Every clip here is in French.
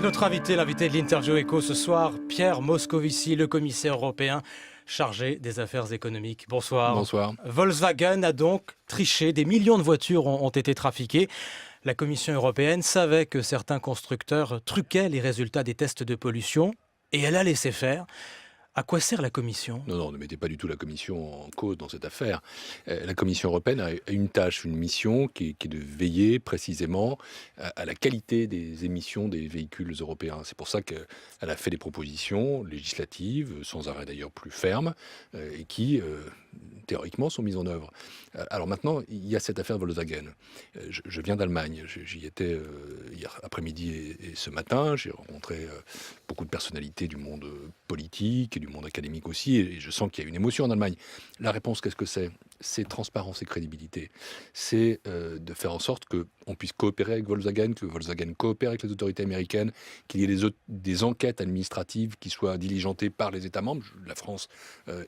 Et notre invité, l'invité de l'Interview Éco ce soir, Pierre Moscovici, le commissaire européen chargé des affaires économiques. Bonsoir. Bonsoir. Volkswagen a donc triché, des millions de voitures ont été trafiquées. La Commission européenne savait que certains constructeurs truquaient les résultats des tests de pollution et elle a laissé faire. À quoi sert la Commission ? Non, ne mettez pas du tout la Commission en cause dans cette affaire. La Commission européenne a une tâche, une mission qui est de veiller précisément à la qualité des émissions des véhicules européens. C'est pour ça qu'elle a fait des propositions législatives, sans arrêt d'ailleurs plus fermes, et qui, théoriquement, sont mises en œuvre. Alors maintenant, il y a cette affaire Volkswagen. Je viens d'Allemagne, j'y étais hier après-midi et ce matin. J'ai rencontré beaucoup de personnalités du monde politique et du monde académique aussi, et je sens qu'il y a une émotion en Allemagne. La réponse, qu'est-ce que c'est ? C'est transparence et crédibilité. C'est de faire en sorte qu'on puisse coopérer avec Volkswagen, que Volkswagen coopère avec les autorités américaines, qu'il y ait des enquêtes administratives qui soient diligentées par les États membres. La France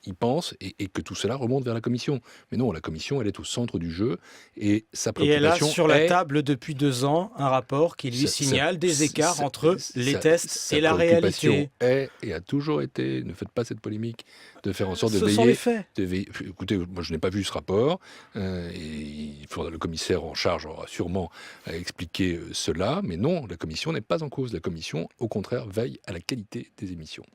y pense, et que tout cela remonte vers la Commission. Mais non, la Commission, elle est au centre du jeu, et sa préoccupation Et elle a sur la table depuis 2 ans un rapport qui lui signale des écarts entre les tests et la réalité. Sa préoccupation est et a toujours été, ne faites pas cette polémique, de faire en sorte de veiller. Ce sont les faits. Écoutez, moi je n'ai pas vu ce rapport, et le commissaire en charge aura sûrement expliqué cela, mais non, la Commission n'est pas en cause. La Commission, au contraire, veille à la qualité des émissions.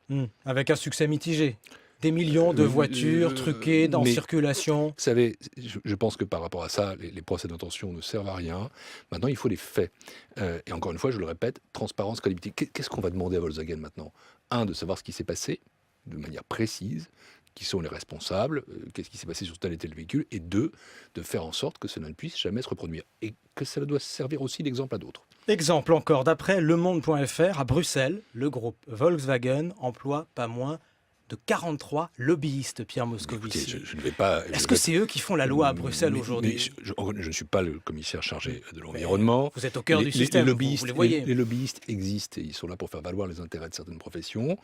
Avec un succès mitigé. Des millions de voitures truquées en circulation. Vous savez, je pense que par rapport à ça, les procès d'intention ne servent à rien. Maintenant, il faut les faits. Et encore une fois, je le répète, transparence, crédibilité. Qu'est-ce qu'on va demander à Volkswagen maintenant ? De savoir ce qui s'est passé de manière précise, qui sont les responsables, qu'est-ce qui s'est passé sur tel et tel véhicule, et de faire en sorte que cela ne puisse jamais se reproduire. Et que cela doit servir aussi d'exemple à d'autres. Exemple encore, d'après lemonde.fr, à Bruxelles, le groupe Volkswagen emploie pas moins de 43 lobbyistes, Pierre Moscovici. Écoutez, je ne vais pas... Est-ce que c'est eux qui font la loi à Bruxelles aujourd'hui ? Je ne suis pas le commissaire chargé de l'environnement. Vous êtes au cœur du système, vous les voyez. Les lobbyistes existent et ils sont là pour faire valoir les intérêts de certaines professions.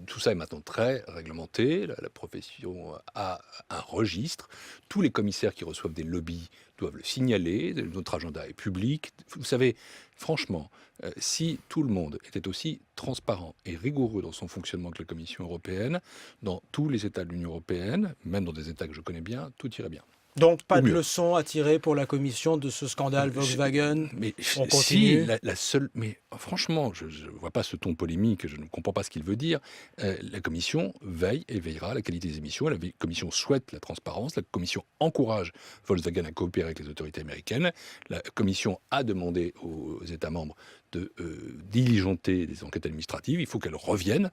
Tout ça est maintenant très réglementé. La profession a un registre. Tous les commissaires qui reçoivent des lobbies doivent le signaler. Notre agenda est public. Vous savez, franchement, si tout le monde était aussi transparent et rigoureux dans son fonctionnement que la Commission européenne, dans tous les États de l'Union européenne, même dans des États que je connais bien, tout irait bien. Donc, pas de leçon à tirer pour la Commission de ce scandale Volkswagen. Mais on continue. Si, la seule... Mais franchement, je ne vois pas ce ton polémique, je ne comprends pas ce qu'il veut dire. La Commission veille et veillera à la qualité des émissions. La Commission souhaite la transparence. La Commission encourage Volkswagen à coopérer avec les autorités américaines. La Commission a demandé aux États membres de diligenter des enquêtes administratives. Il faut qu'elles reviennent,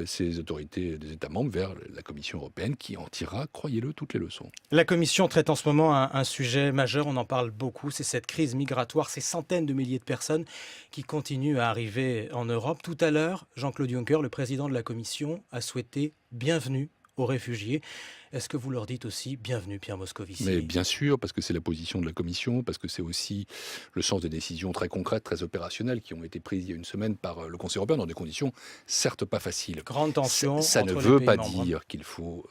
ces autorités des États membres, vers la Commission européenne qui en tirera, croyez-le, toutes les leçons. La Commission traite en ce moment un sujet majeur, on en parle beaucoup, c'est cette crise migratoire, ces centaines de milliers de personnes qui continuent à arriver en Europe. Tout à l'heure, Jean-Claude Juncker, le président de la Commission, a souhaité bienvenue aux réfugiés. Est-ce que vous leur dites aussi bienvenue, Pierre Moscovici ? Mais bien sûr, parce que c'est la position de la Commission, parce que c'est aussi le sens des décisions très concrètes, très opérationnelles qui ont été prises il y a une semaine par le Conseil européen dans des conditions certes pas faciles. Grande tension Ça entre ne les veut pays pas membres. dire qu'il faut,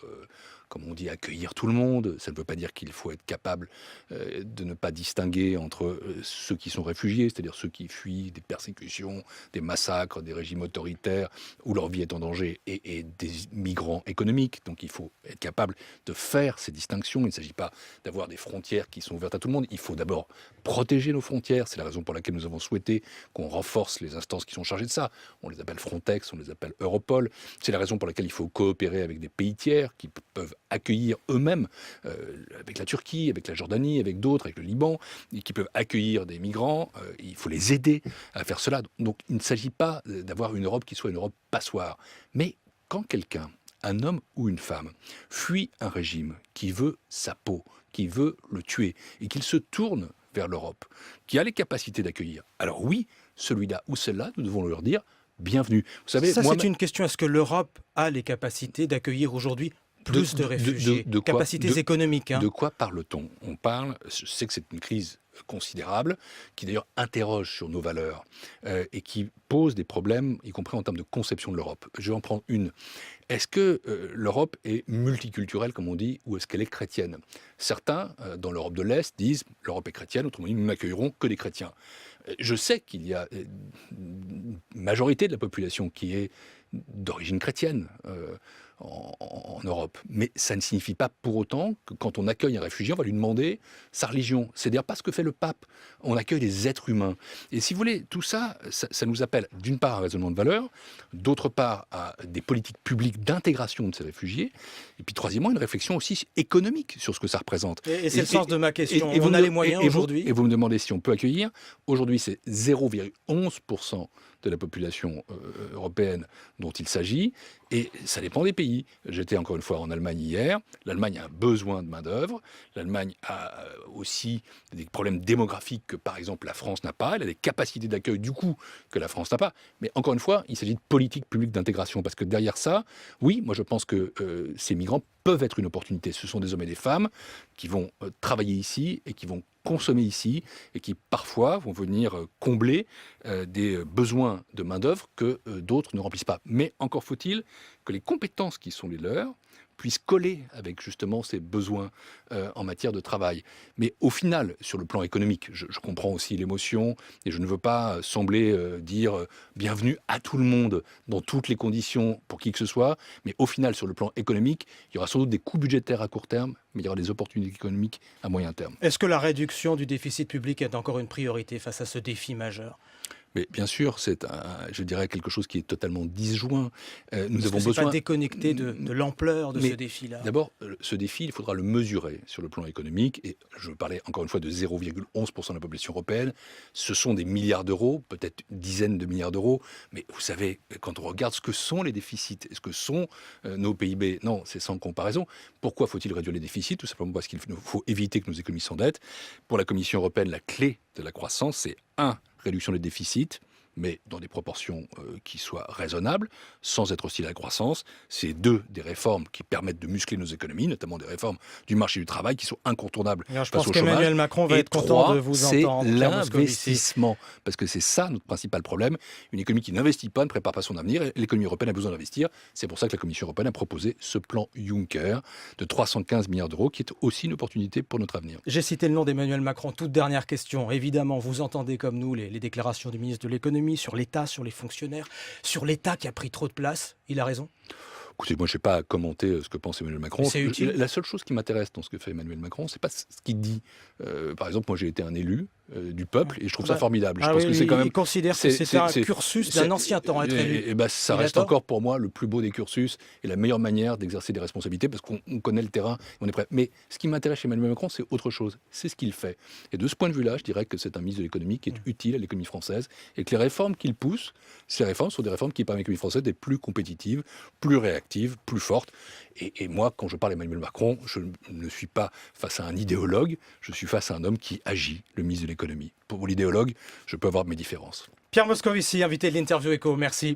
comme on dit, accueillir tout le monde. Ça ne veut pas dire qu'il faut être capable de ne pas distinguer entre ceux qui sont réfugiés, c'est-à-dire ceux qui fuient des persécutions, des massacres, des régimes autoritaires où leur vie est en danger, et des migrants économiques. Donc il faut être capable de faire ces distinctions. Il ne s'agit pas d'avoir des frontières qui sont ouvertes à tout le monde. Il faut d'abord protéger nos frontières. C'est la raison pour laquelle nous avons souhaité qu'on renforce les instances qui sont chargées de ça. On les appelle Frontex, on les appelle Europol. C'est la raison pour laquelle il faut coopérer avec des pays tiers qui peuvent accueillir eux-mêmes, avec la Turquie, avec la Jordanie, avec d'autres, avec le Liban, et qui peuvent accueillir des migrants. Il faut les aider à faire cela. Donc il ne s'agit pas d'avoir une Europe qui soit une Europe passoire. Mais quand quelqu'un, un homme ou une femme, fuit un régime qui veut sa peau, qui veut le tuer, et qu'il se tourne vers l'Europe, qui a les capacités d'accueillir, alors oui, celui-là ou celle-là, nous devons leur dire bienvenue. Vous savez, ça, c'est une question. Est-ce que l'Europe a les capacités d'accueillir aujourd'hui plus de réfugiés, capacités économiques. De quoi parle-t-on ? On parle, je sais que c'est une crise considérable, qui d'ailleurs interroge sur nos valeurs et qui pose des problèmes, y compris en termes de conception de l'Europe. Je vais en prendre une. Est-ce que l'Europe est multiculturelle, comme on dit, ou est-ce qu'elle est chrétienne? Certains, dans l'Europe de l'Est, disent l'Europe est chrétienne, autrement dit, nous n'accueillerons que des chrétiens. Je sais qu'il y a une majorité de la population qui est d'origine chrétienne en Europe. Mais ça ne signifie pas pour autant que quand on accueille un réfugié, on va lui demander sa religion. C'est d'ailleurs pas ce que fait le pape. On accueille des êtres humains. Et si vous voulez, tout ça, ça nous appelle d'une part à un raisonnement de valeur, d'autre part à des politiques publiques d'intégration de ces réfugiés, et puis troisièmement, une réflexion aussi économique sur ce que ça représente. Et c'est le sens de ma question. Et on a les moyens aujourd'hui. Et vous me demandez si on peut accueillir. Aujourd'hui, c'est 0,11% de la population européenne dont il s'agit, et ça dépend des pays. J'étais encore une fois en Allemagne hier. L'Allemagne a un besoin de main-d'œuvre. L'Allemagne a aussi des problèmes démographiques que, par exemple, la France n'a pas. Elle a des capacités d'accueil, du coup, que la France n'a pas. Mais encore une fois, il s'agit de politique publique d'intégration, parce que derrière ça, oui, moi je pense que ces migrants peuvent être une opportunité. Ce sont des hommes et des femmes qui vont travailler ici et qui vont consommer ici et qui parfois vont venir combler des besoins de main-d'œuvre que d'autres ne remplissent pas. Mais encore faut-il que les compétences qui sont les leurs puissent coller avec justement ces besoins en matière de travail. Mais au final, sur le plan économique, je comprends aussi l'émotion et je ne veux pas sembler dire bienvenue à tout le monde dans toutes les conditions pour qui que ce soit, mais au final, sur le plan économique, il y aura sans doute des coûts budgétaires à court terme, mais il y aura des opportunités économiques à moyen terme. Est-ce que la réduction du déficit public est encore une priorité face à ce défi majeur? Mais bien sûr, c'est, je dirais, quelque chose qui est totalement disjoint. Nous avons besoin. Pas déconnecté de l'ampleur de ce défi-là. D'abord, ce défi, il faudra le mesurer sur le plan économique. Et je parlais encore une fois de 0,11% de la population européenne. Ce sont des milliards d'euros, peut-être dizaines de milliards d'euros. Mais vous savez, quand on regarde ce que sont les déficits, et ce que sont nos PIB, non, c'est sans comparaison. Pourquoi faut-il réduire les déficits? Tout simplement parce qu'il faut éviter que nos économies s'endettent. Pour la Commission européenne, la clé de la croissance, c'est réduction des déficits, mais dans des proportions qui soient raisonnables, sans être hostile à la croissance. C'est des réformes qui permettent de muscler nos économies, notamment des réformes du marché du travail qui sont incontournables. Je pense qu'Emmanuel Macron va être content de vous entendre. C'est l'investissement, parce que c'est ça notre principal problème. Une économie qui n'investit pas ne prépare pas son avenir, et l'économie européenne a besoin d'investir. C'est pour ça que la Commission européenne a proposé ce plan Juncker de 315 milliards d'euros, qui est aussi une opportunité pour notre avenir. J'ai cité le nom d'Emmanuel Macron. Toute dernière question. Évidemment, vous entendez comme nous les déclarations du ministre de l'économie sur l'État, sur les fonctionnaires, sur l'État qui a pris trop de place. Il a raison? Écoutez, moi, je n'ai pas à commenter ce que pense Emmanuel Macron. C'est utile. La seule chose qui m'intéresse dans ce que fait Emmanuel Macron, c'est pas ce qu'il dit. Par exemple, moi, j'ai été un élu du peuple et je trouve ça formidable. Je pense que c'est quand même. Il considère que c'est un cursus d'un ancien temps, être élu. Et ça reste encore pour moi le plus beau des cursus et la meilleure manière d'exercer des responsabilités parce qu'on connaît le terrain, on est prêt. Mais ce qui m'intéresse chez Emmanuel Macron, c'est autre chose. C'est ce qu'il fait. Et de ce point de vue-là, je dirais que c'est un ministre de l'économie qui est utile à l'économie française et que les réformes qu'il pousse, ces réformes sont des réformes qui permettent à l'économie française d'être plus compétitive, plus réactive, plus forte. Et moi, quand je parle d'Emmanuel Macron, je ne suis pas face à un idéologue, je suis face à un homme qui agit, le ministre de l'économie. Pour l'idéologue, je peux avoir mes différences. Pierre Moscovici, invité de l'Interview Éco, merci.